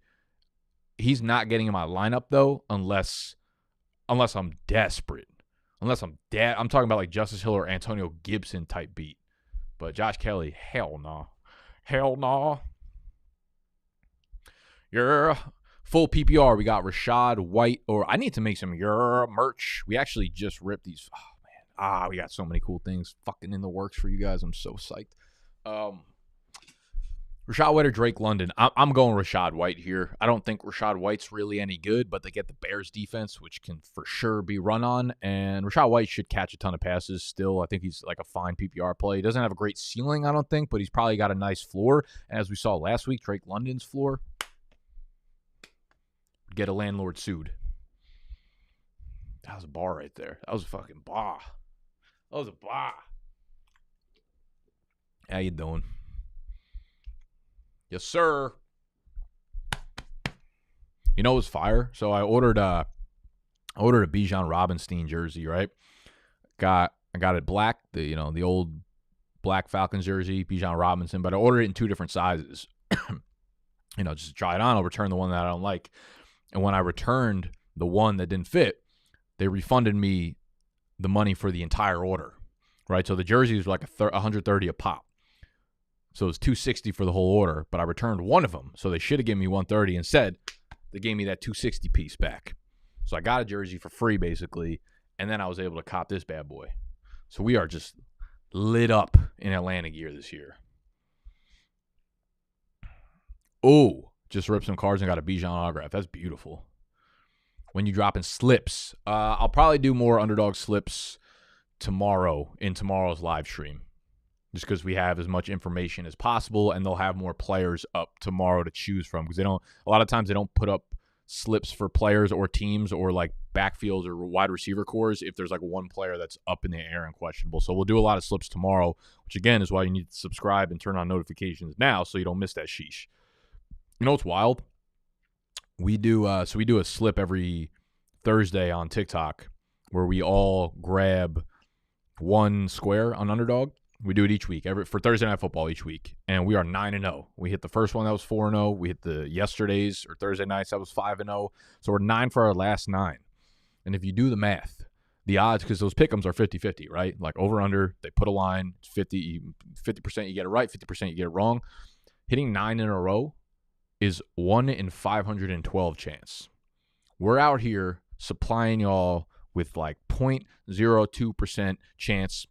He's not getting in my lineup, though, unless I'm desperate. I'm talking about like Justice Hill or Antonio Gibson type beat. But Josh Kelly, hell no. Hell no. You're full PPR. We got Rashad White, or I need to make some merch. We actually just ripped these. Oh, man. We got so many cool things fucking in the works for you guys. I'm so psyched. Rashad White or Drake London? I'm going Rashad White here. I don't think Rashad White's really any good, but they get the Bears defense, which can for sure be run on. And Rashad White should catch a ton of passes still. I think he's like a fine PPR play. He doesn't have a great ceiling, I don't think, but he's probably got a nice floor. As we saw last week, Drake London's floor. Get a landlord sued. That was a bar right there. That was a fucking bar. That was a bar. How you doing? Yes, sir. You know it was fire. So I ordered a Bijan Robinstein jersey, right? I got it black, the old black Falcons jersey, Bijan Robinson, but I ordered it in 2 different sizes. Just to try it on. I'll return the one that I don't like. And when I returned the one that didn't fit, they refunded me the money for the entire order, right? So the jerseys were like $130 a pop. So it was $260 for the whole order, but I returned one of them. So they should have given me $130 instead. they gave me that 260 piece back. So I got a jersey for free, basically, and then I was able to cop this bad boy. So we are just lit up in Atlanta gear this year. Oh, just ripped some cards and got a Bijan autograph. That's beautiful. When you drop in slips, I'll probably do more underdog slips tomorrow in tomorrow's live stream, just because we have as much information as possible, and they'll have more players up tomorrow to choose from, because a lot of times they don't put up slips for players or teams or like backfields or wide receiver cores if there's like one player that's up in the air and questionable. So we'll do a lot of slips tomorrow, which again is why you need to subscribe and turn on notifications now so you don't miss that sheesh. You know what's wild? We do a slip every Thursday on TikTok where we all grab one square on underdog. We do it each week, for Thursday Night Football each week, and we are 9-0. We hit the first one that was 4-0. We hit the yesterday's or Thursday nights that was 5-0. So we're 9 for our last 9. And if you do the math, the odds, because those pick'ems are 50-50, right? Like over under, they put a line, 50% you get it right, 50% you get it wrong. Hitting 9 in a row is 1 in 512 chance. We're out here supplying y'all with like 0.02% chance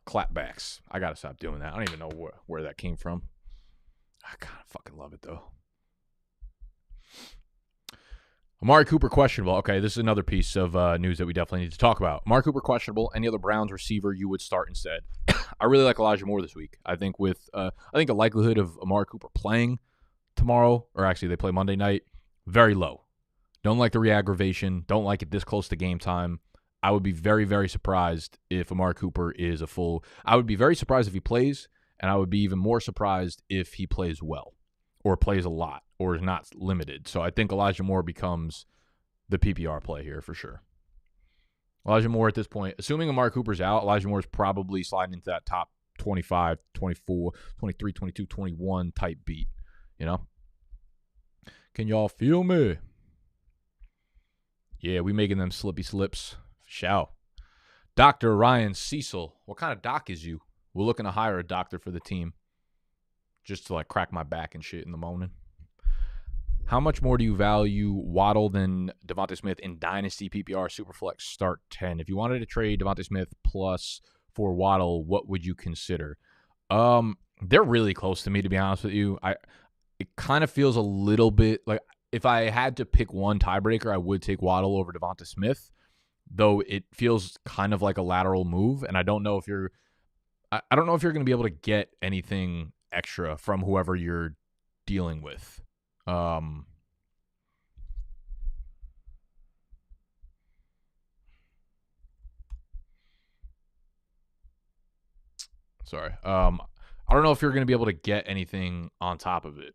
clapbacks. I gotta stop doing that. I don't even know where that came from. I kind of fucking love it though. Amari Cooper questionable. Okay, this is another piece of news that we definitely need to talk about. Amari Cooper questionable. Any other Browns receiver you would start instead? I really like Elijah Moore this week. I think the likelihood of Amari Cooper playing tomorrow, or actually they play Monday night, very low. Don't like the re-aggravation. Don't like it this close to game time. I would be very, very surprised if Amari Cooper is I would be very surprised if he plays, and I would be even more surprised if he plays well or plays a lot or is not limited. So I think Elijah Moore becomes the PPR play here for sure. Elijah Moore at this point, assuming Amari Cooper's out, Elijah Moore is probably sliding into that top 25, 24, 23, 22, 21 type beat, you know? Can y'all feel me? Yeah, we making them slippy slips. Shout. Dr. Ryan Cecil. What kind of doc is you? We're looking to hire a doctor for the team. Just to like crack my back and shit in the morning. How much more do you value Waddle than Devontae Smith in Dynasty PPR Superflex start 10? If you wanted to trade Devontae Smith plus for Waddle, what would you consider? They're really close to me, to be honest with you. It kind of feels a little bit like if I had to pick one tiebreaker, I would take Waddle over Devontae Smith. Though it feels kind of like a lateral move, and I don't know if you're going to be able to get anything extra from whoever you're dealing with. Sorry. I don't know if you're going to be able to get anything on top of it.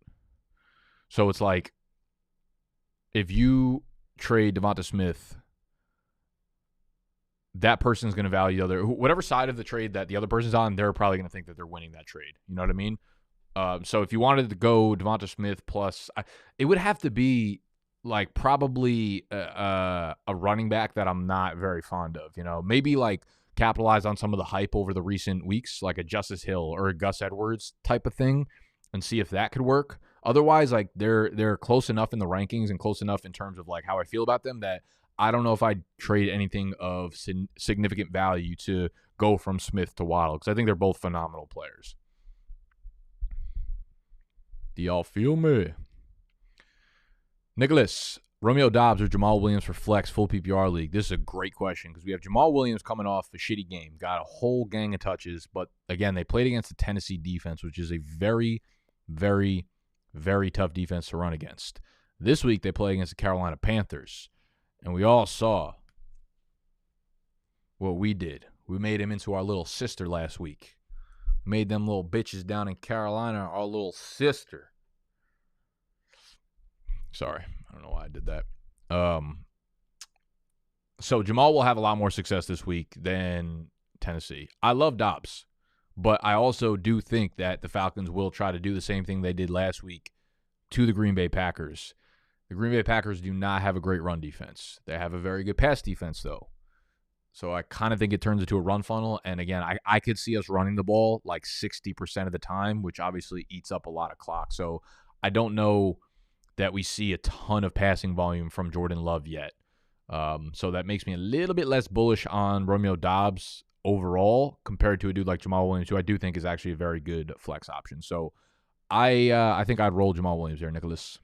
So it's like if you trade Devontae Smith, that person's going to value whatever side of the trade that the other person's on, they're probably going to think that they're winning that trade. You know what I mean? So if you wanted to go Devonta Smith plus, it would have to be like probably a running back that I'm not very fond of. You know, maybe like capitalize on some of the hype over the recent weeks, like a Justice Hill or a Gus Edwards type of thing, and see if that could work. Otherwise, like they're close enough in the rankings and close enough in terms of like how I feel about them that I don't know if I'd trade anything of significant value to go from Smith to Waddle, because I think they're both phenomenal players. Do y'all feel me? Nicholas, Romeo Doubs or Jamal Williams for flex full PPR league? This is a great question because we have Jamal Williams coming off a shitty game, got a whole gang of touches, but again, they played against the Tennessee defense, which is a very, very, very tough defense to run against. This week, they play against the Carolina Panthers, and we all saw what we did. We made him into our little sister last week. Made them little bitches down in Carolina our little sister. Sorry, I don't know why I did that. So Jamal will have a lot more success this week than Tennessee. I love Dobbs, but I also do think that the Falcons will try to do the same thing they did last week to the Green Bay Packers. The Green Bay Packers do not have a great run defense. They have a very good pass defense, though. So I kind of think it turns into a run funnel. And again, I could see us running the ball like 60% of the time, which obviously eats up a lot of clock. So I don't know that we see a ton of passing volume from Jordan Love yet. So that makes me a little bit less bullish on Romeo Doubs overall compared to a dude like Jamal Williams, who I do think is actually a very good flex option. So I think I'd roll Jamal Williams there, Nicholas.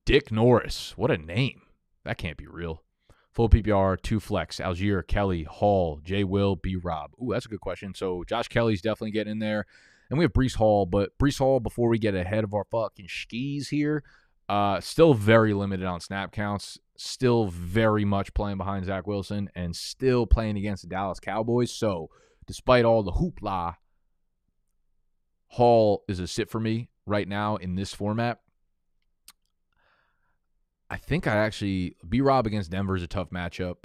Dick Norris. What a name. That can't be real. Full PPR, 2 flex. Algier, Kelly, Hall, J. Will, B. Rob. Ooh, that's a good question. So Josh Kelly's definitely getting in there. And we have Breece Hall. But Breece Hall, before we get ahead of our fucking skis here, still very limited on snap counts. Still very much playing behind Zach Wilson. And still playing against the Dallas Cowboys. So despite all the hoopla, Hall is a sit for me right now in this format. I think B-Rob against Denver is a tough matchup.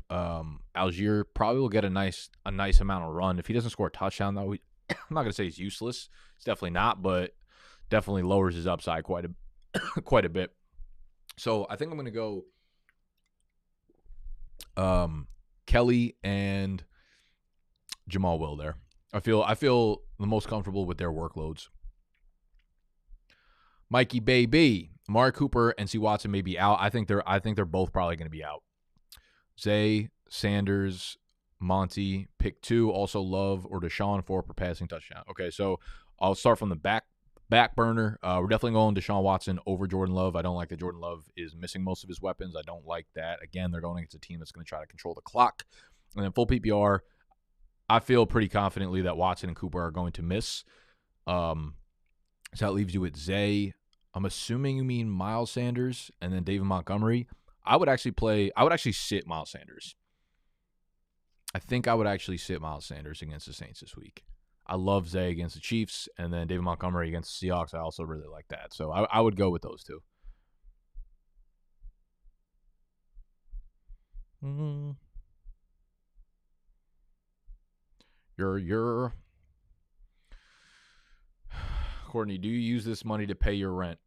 Algier probably will get a nice amount of run. If he doesn't score a touchdown, though, I'm not going to say he's useless. It's definitely not, but definitely lowers his upside quite a bit. So I think I'm going to go Kelly and Jamal Will there. I feel the most comfortable with their workloads. Mikey Baby, Amari Cooper and C. Watson may be out. I think they're both probably going to be out. Zay, Sanders, Monty, pick 2. Also Love or Deshaun 4 per passing touchdown. Okay, so I'll start from the back burner. We're definitely going Deshaun Watson over Jordan Love. I don't like that Jordan Love is missing most of his weapons. I don't like that. Again, they're going against a team that's going to try to control the clock. And then full PPR, I feel pretty confidently that Watson and Cooper are going to miss. So that leaves you with Zay. I'm assuming you mean Miles Sanders and then David Montgomery. I would actually sit Miles Sanders. I think I would actually sit Miles Sanders against the Saints this week. I love Zay against the Chiefs, and then David Montgomery against the Seahawks. I also really like that. So I would go with those two. Courtney, do you use this money to pay your rent?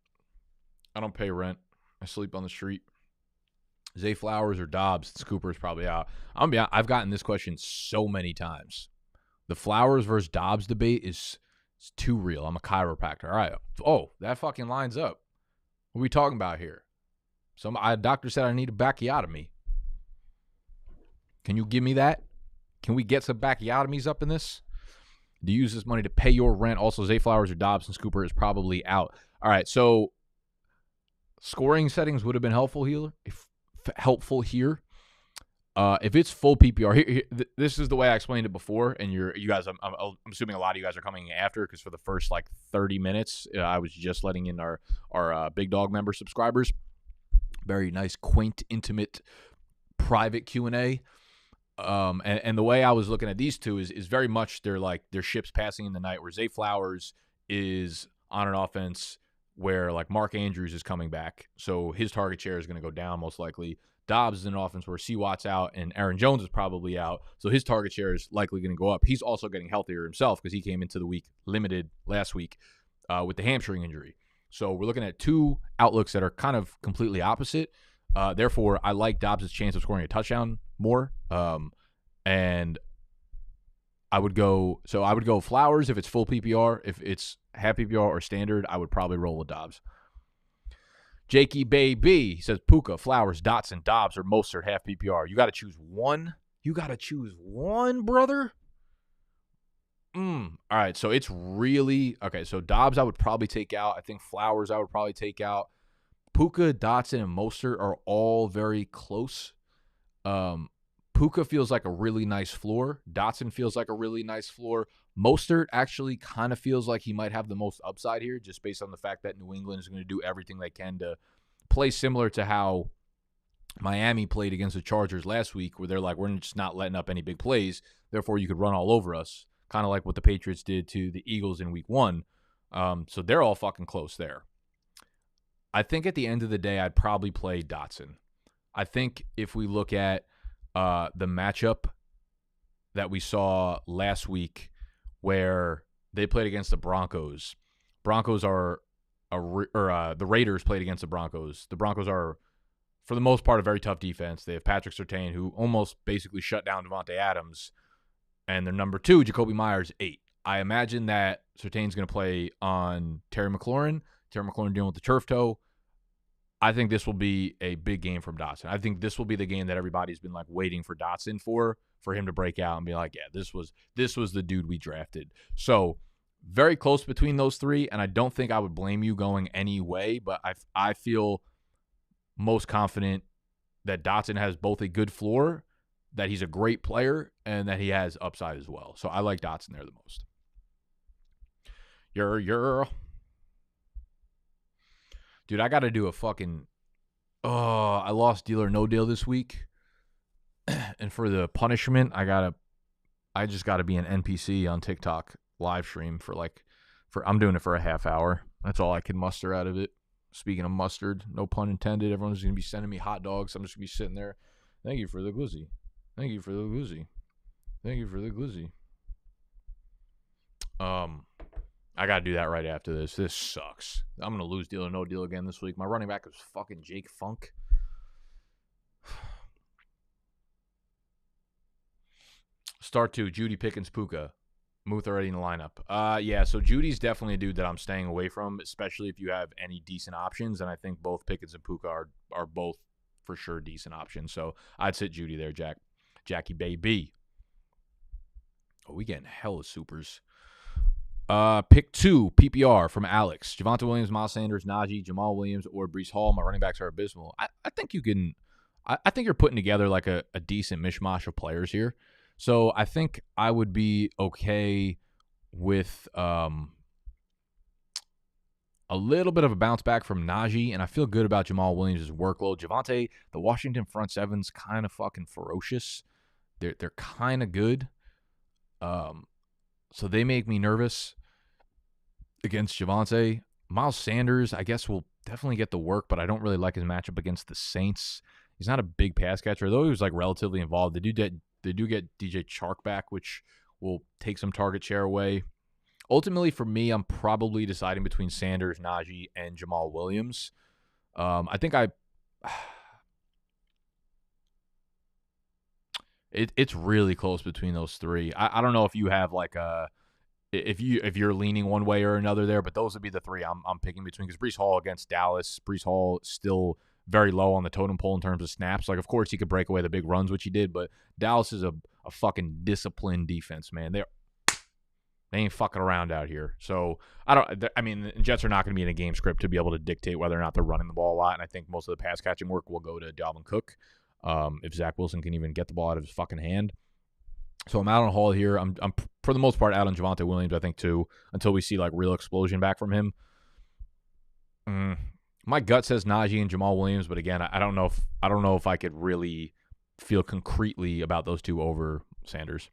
I don't pay rent. I sleep on the street. Zay Flowers or Dobbs? Cooper's probably out. I've gotten this question so many times. The Flowers versus Dobbs debate is too real. I'm a chiropractor. All right. Oh, that fucking lines up. What are we talking about here? A doctor said I need a backiotomy. Can you give me that? Can we get some backiotomies up in this? Do you use this money to pay your rent? Also, Zay Flowers or Dobbs and Cooper is probably out. All right, so scoring settings would have been helpful here. If it's full PPR, this is the way I explained it before, and you guys, I'm assuming a lot of you guys are coming after, because for the first 30 minutes, I was just letting in our Big Dog member subscribers. Very nice, quaint, intimate, private Q&A. And the way I was looking at these two is very much they're ships passing in the night, where Zay Flowers is on an offense where Mark Andrews is coming back, so his target share is going to go down most likely. Dobbs is in an offense where C. Watt's out and Aaron Jones is probably out, so his target share is likely going to go up. He's also getting healthier himself because he came into the week limited last week with the hamstring injury. So we're looking at two outlooks that are kind of completely opposite. Therefore, I like Dobbs' chance of scoring a touchdown more. And I would go Flowers if it's full PPR. If it's half PPR or standard, I would probably roll with Dobbs. Jakey Baby says Puka, Flowers, Dotson, Dobbs, or Mostert half PPR. You got to choose one. You got to choose one, brother. All right, so it's really okay. So Dobbs, I would probably take out. I think Flowers, I would probably take out. Puka, Dotson, and Mostert are all very close. Puka feels like a really nice floor. Dotson feels like a really nice floor. Mostert actually kind of feels like he might have the most upside here, just based on the fact that New England is going to do everything they can to play similar to how Miami played against the Chargers last week, where they're like, we're just not letting up any big plays, therefore you could run all over us, kind of like what the Patriots did to the Eagles in week 1. So they're all fucking close there. I think at the end of the day, I'd probably play Dotson. I think if we look at the matchup that we saw last week where they played against the Broncos. The Raiders played against the Broncos. The Broncos are, for the most part, a very tough defense. They have Patrick Surtain, who almost basically shut down Devontae Adams, and their number 2, Jacoby Myers, 8. I imagine that Surtain's going to play on Terry McLaurin. Terry McLaurin dealing with the turf toe. I think this will be a big game from Dotson. I think this will be the game that everybody's been like waiting for Dotson for him to break out and be like, yeah, this was the dude we drafted. So very close between those three, and I don't think I would blame you going any way, but I feel most confident that Dotson has both a good floor, that he's a great player, and that he has upside as well. So I like Dotson there the most. Dude, I got to do a fucking... Oh, I lost Deal or No Deal this week. And for the punishment, I just got to be an NPC on TikTok live stream I'm doing it for a half hour. That's all I can muster out of it. Speaking of mustard, no pun intended, everyone's going to be sending me hot dogs. I'm just going to be sitting there. Thank you for the glizzy. Thank you for the glizzy. Thank you for the glizzy. I got to do that right after this. This sucks. I'm going to lose Deal or No Deal again this week. My running back was fucking Jake Funk. Start 2, Judy Pickens, Puka. Muth already in the lineup. Yeah, so Judy's definitely a dude that I'm staying away from, especially if you have any decent options, and I think both Pickens and Puka are both for sure decent options. So I'd sit Judy there, Jackie baby. Oh, we getting hella supers. Pick 2, PPR from Alex. Javonte Williams, Miles Sanders, Najee, Jamal Williams, or Breece Hall. My running backs are abysmal. I think you can... I think you're putting together like a decent mishmash of players here. So I think I would be okay with a little bit of a bounce back from Najee, and I feel good about Jamal Williams' workload. Javonte, the Washington front seven's kind of fucking ferocious. They're kind of good. So they make me nervous against Javonte. Miles Sanders, I guess, will definitely get the work, but I don't really like his matchup against the Saints. He's not a big pass catcher, though he was like relatively involved. They do get DJ Chark back, which will take some target share away. Ultimately, for me, I'm probably deciding between Sanders, Najee, and Jamal Williams. I think it's really close between those three. I don't know if you have like if you're leaning one way or another there, but those would be the three I'm picking between, because Breece Hall against Dallas, Breece Hall still very low on the totem pole in terms of snaps. Like, of course, he could break away the big runs, which he did, but Dallas is a fucking disciplined defense, man. They ain't fucking around out here. So, the Jets are not going to be in a game script to be able to dictate whether or not they're running the ball a lot, and I think most of the pass catching work will go to Dalvin Cook if Zach Wilson can even get the ball out of his fucking hand. So I'm out on Hall here. I'm for the most part out on Javonte Williams, I think, too, until we see like real explosion back from him. My gut says Najee and Jamal Williams, but again, I don't know if I could really feel concretely about those two over Sanders.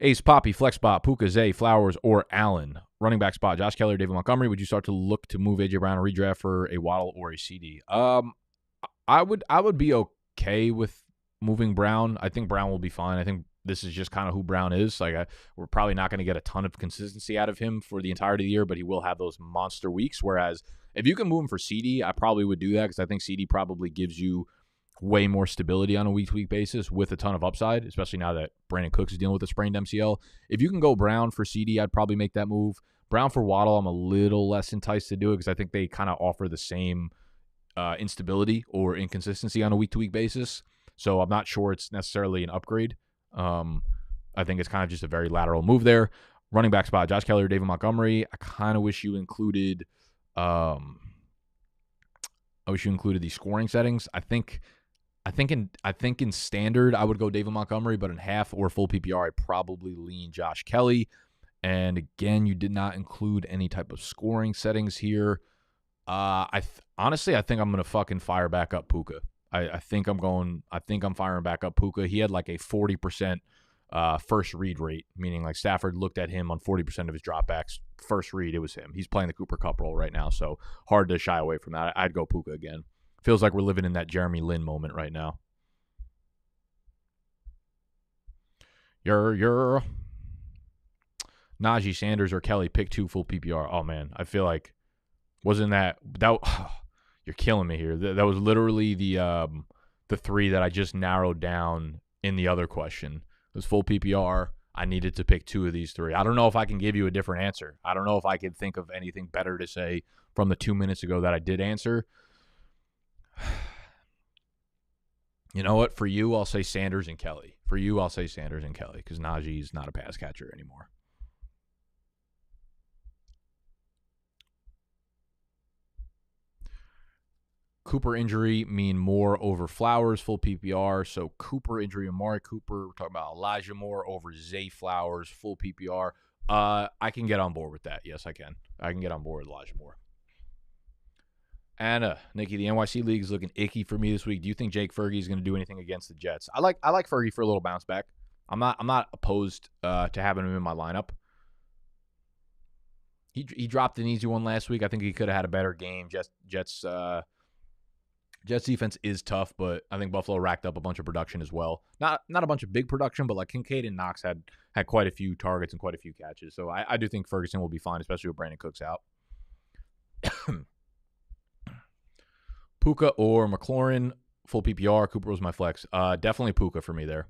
Ace, Poppy, Flex spot, Puka, Zay, Flowers, or Allen. Running back spot, Josh Kelly or David Montgomery. Would you start to look to move A.J. Brown or redraft for a Waddle or a CD? I would be okay with moving Brown. I think Brown will be fine. I think this is just kind of who Brown is. Like, we're probably not going to get a ton of consistency out of him for the entirety of the year, but he will have those monster weeks. Whereas if you can move him for CD, I probably would do that, because I think CD probably gives you way more stability on a week-to-week basis with a ton of upside, especially now that Brandon Cooks is dealing with a sprained MCL. If you can go Brown for CD, I'd probably make that move. Brown for Waddle, I'm a little less enticed to do it, because I think they kind of offer the same instability or inconsistency on a week-to-week basis. So I'm not sure it's necessarily an upgrade. I think it's kind of just a very lateral move there. Running back spot, Josh Kelly or David Montgomery. I kind of wish you included the scoring settings. I think in standard I would go David Montgomery, but in half or full PPR I'd probably lean Josh Kelly. And again, you did not include any type of scoring settings here. Honestly, I think I'm gonna fucking fire back up Puka. I think I'm firing back up Puka. He had like a 40% first read rate, meaning like Stafford looked at him on 40% of his dropbacks. First read, it was him. He's playing the Cooper Kupp role right now, so hard to shy away from that. I'd go Puka again. Feels like we're living in that Jeremy Lin moment right now. Najee, Sanders, or Kelly, pick 2 full PPR. Oh man, I feel like wasn't that you're killing me here. That was literally the 3 that I just narrowed down in the other question. It was full PPR. I needed to pick 2 of these 3. I don't know if I can give you a different answer. I don't know if I can think of anything better to say from the 2 minutes ago that I did answer. You know what? For you, I'll say Sanders and Kelly. Because Najee's not a pass catcher anymore. Cooper injury mean Moore over Flowers, full PPR. So Cooper injury, Amari Cooper. We're talking about Elijah Moore over Zay Flowers, full PPR. I can get on board with that. Yes, I can. I can get on board with Elijah Moore. And Nikki, the NYC League is looking icky for me this week. Do you think Jake Fergie is going to do anything against the Jets? I like Fergie for a little bounce back. I'm not opposed to having him in my lineup. He dropped an easy one last week. I think he could have had a better game. Jets defense is tough, but I think Buffalo racked up a bunch of production as well. Not a bunch of big production, but like Kincaid and Knox had quite a few targets and quite a few catches. So I do think Ferguson will be fine, especially with Brandon Cooks out. Puka or McLaurin, full PPR. Cooper was my flex. Definitely Puka for me there.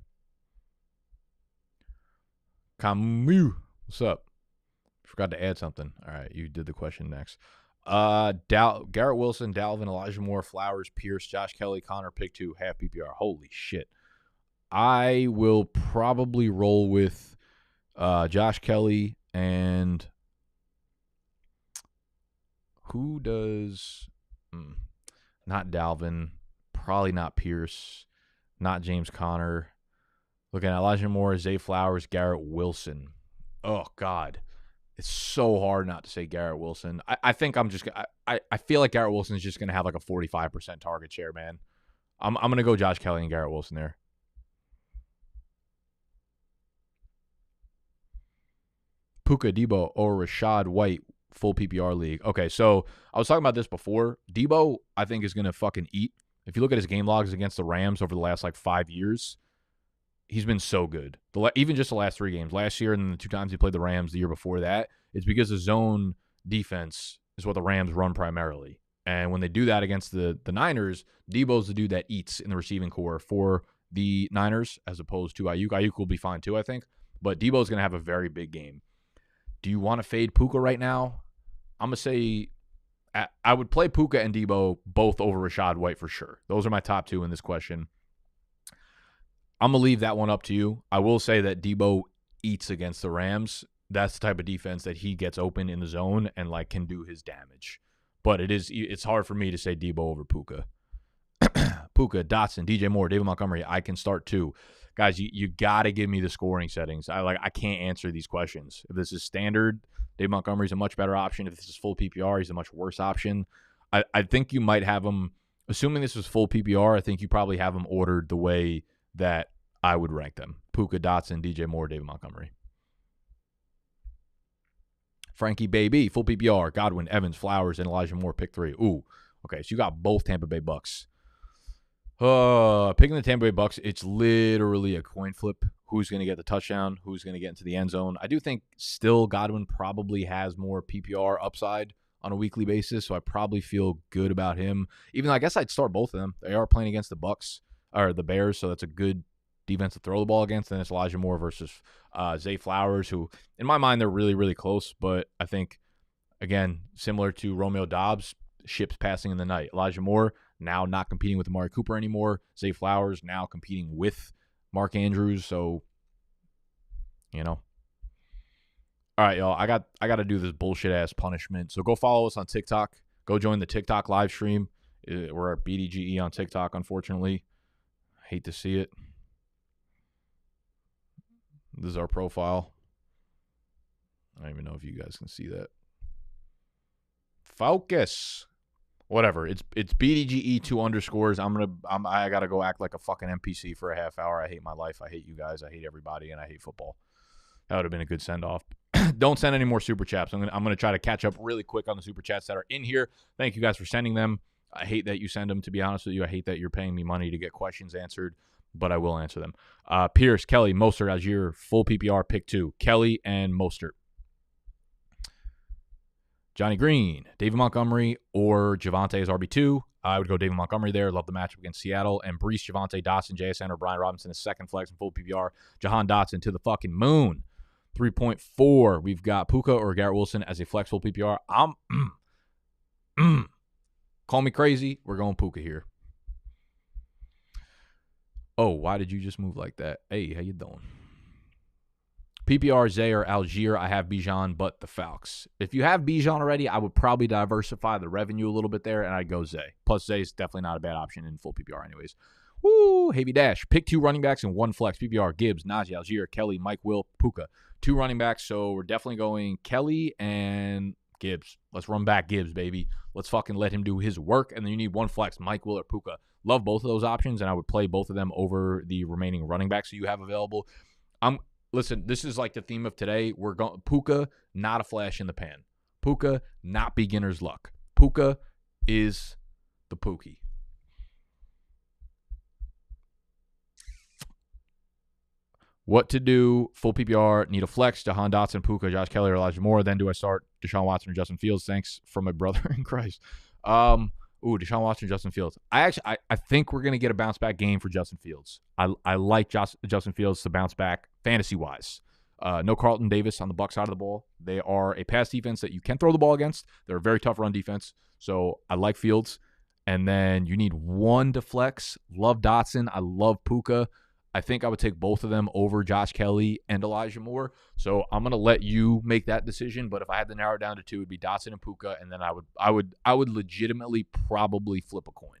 Camus, what's up? Forgot to add something. All right, you did the question next. Garrett Wilson, Dalvin, Elijah Moore, Flowers, Pierce, Josh Kelly, Connor, pick 2, half PPR. Holy shit. I will probably roll with Josh Kelly and who does not Dalvin, probably not Pierce, not James Conner. Looking at Elijah Moore, Zay Flowers, Garrett Wilson. Oh, God. It's so hard not to say Garrett Wilson. I think I'm just – I feel like Garrett Wilson is just going to have like a 45% target share, man. I'm going to go Josh Kelly and Garrett Wilson there. Puka, Debo, or Rashad White, full PPR league. Okay, so I was talking about this before. Debo, I think, is going to fucking eat. If you look at his game logs against the Rams over the last like 5 years, he's been so good. Even just the last 3 games. Last year and then the 2 times he played the Rams the year before that, it's because the zone defense is what the Rams run primarily. And when they do that against the Niners, Debo's the dude that eats in the receiving core for the Niners as opposed to Ayuk. Ayuk will be fine too, I think. But Debo's going to have a very big game. Do you want to fade Puka right now? I'm going to say I would play Puka and Debo both over Rashad White for sure. Those are my top 2 in this question. I'm going to leave that one up to you. I will say that Debo eats against the Rams. That's the type of defense that he gets open in the zone and like can do his damage. But it's hard for me to say Debo over Puka. Puka, Dotson, DJ Moore, David Montgomery. I can start too. Guys, you got to give me the scoring settings. I can't answer these questions. If this is standard, David Montgomery's a much better option. If this is full PPR, he's a much worse option. I think you might have him, assuming this was full PPR, I think you probably have him ordered the way that I would rank them. Puka, Dotson, DJ Moore, David Montgomery. Frankie Baby, full PPR, Godwin, Evans, Flowers, and Elijah Moore, pick 3. Ooh, okay, so you got both Tampa Bay Bucks. Picking the Tampa Bay Bucks, it's literally a coin flip. Who's going to get the touchdown? Who's going to get into the end zone? I do think still Godwin probably has more PPR upside on a weekly basis, so I probably feel good about him. Even though I guess I'd start both of them. They are playing against the Bucks or the Bears, so that's a good defense to throw the ball against. Then it's Elijah Moore versus Zay Flowers, who in my mind they're really, really close. But I think, again, similar to Romeo Doubs, ships passing in the night. Elijah Moore now not competing with Amari Cooper anymore. Zay Flowers now competing with Mark Andrews. So, you know. All right, y'all. I got to do this bullshit ass punishment. So go follow us on TikTok. Go join the TikTok live stream. We're at BDGE on TikTok, unfortunately. Hate to see it. This is our profile. I don't even know if you guys can see that. Focus. Whatever. It's BDGE 2_. I gotta go act like a fucking NPC for a half hour. I hate my life. I hate you guys. I hate everybody, and I hate football. That would have been a good send off. Don't send any more super chats. I'm gonna try to catch up really quick on the super chats that are in here. Thank you guys for sending them. I hate that you send them. To be honest with you, I hate that you're paying me money to get questions answered, but I will answer them. Pierce, Kelly, Mostert as your full PPR pick 2. Kelly and Mostert. Johnny Green, David Montgomery, or Javonte as RB2. I would go David Montgomery there. Love the matchup against Seattle. And Breece, Javonte, Dotson, JSN, or Brian Robinson is second flex in full PPR. Jahan Dotson to the fucking moon. 3.4. We've got Puka or Garrett Wilson as a flex full PPR. Call me crazy. We're going Puka here. Oh, why did you just move like that? Hey, how you doing? PPR, Zay, or Algier. I have Bijan, but the Falcons. If you have Bijan already, I would probably diversify the revenue a little bit there, and I'd go Zay. Plus, Zay is definitely not a bad option in full PPR anyways. Woo, heavy dash. Pick 2 running backs and 1 flex. PPR, Gibbs, Najee, Algier, Kelly, Mike, Will, Puka. 2 running backs, so we're definitely going Kelly and Gibbs. Let's run back Gibbs, baby. Let's fucking let him do his work, and then you need 1 flex, Mike, Will, or Puka. Love both of those options, and I would play both of them over the remaining running backs that you have available. Listen, this is like the theme of today. We're going Puka, not a flash in the pan. Puka, not beginner's luck. Puka is the Pookie. What to do? Full PPR, need a flex. Jahan Dotson, Puka, Josh Kelly, or Elijah Moore. Then do I start Deshaun Watson or Justin Fields? Thanks from my brother in Christ. Deshaun Watson, Justin Fields. I think we're going to get a bounce back game for Justin Fields. I like Justin Fields to bounce back fantasy wise. No Carlton Davis on the Bucs side of the ball. They are a pass defense that you can throw the ball against. They're a very tough run defense. So I like Fields. And then you need 1 to flex. Love Dotson. I love Puka. I think I would take both of them over Josh Kelly and Elijah Moore. So I'm gonna let you make that decision. But if I had to narrow it down to 2, it'd be Dotson and Puka, and then I would legitimately probably flip a coin.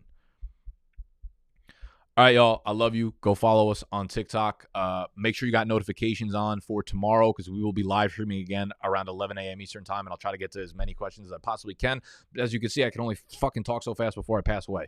All right, y'all. I love you. Go follow us on TikTok. Make sure you got notifications on for tomorrow because we will be live streaming again around 11 a.m. Eastern time, and I'll try to get to as many questions as I possibly can. But as you can see, I can only fucking talk so fast before I pass away.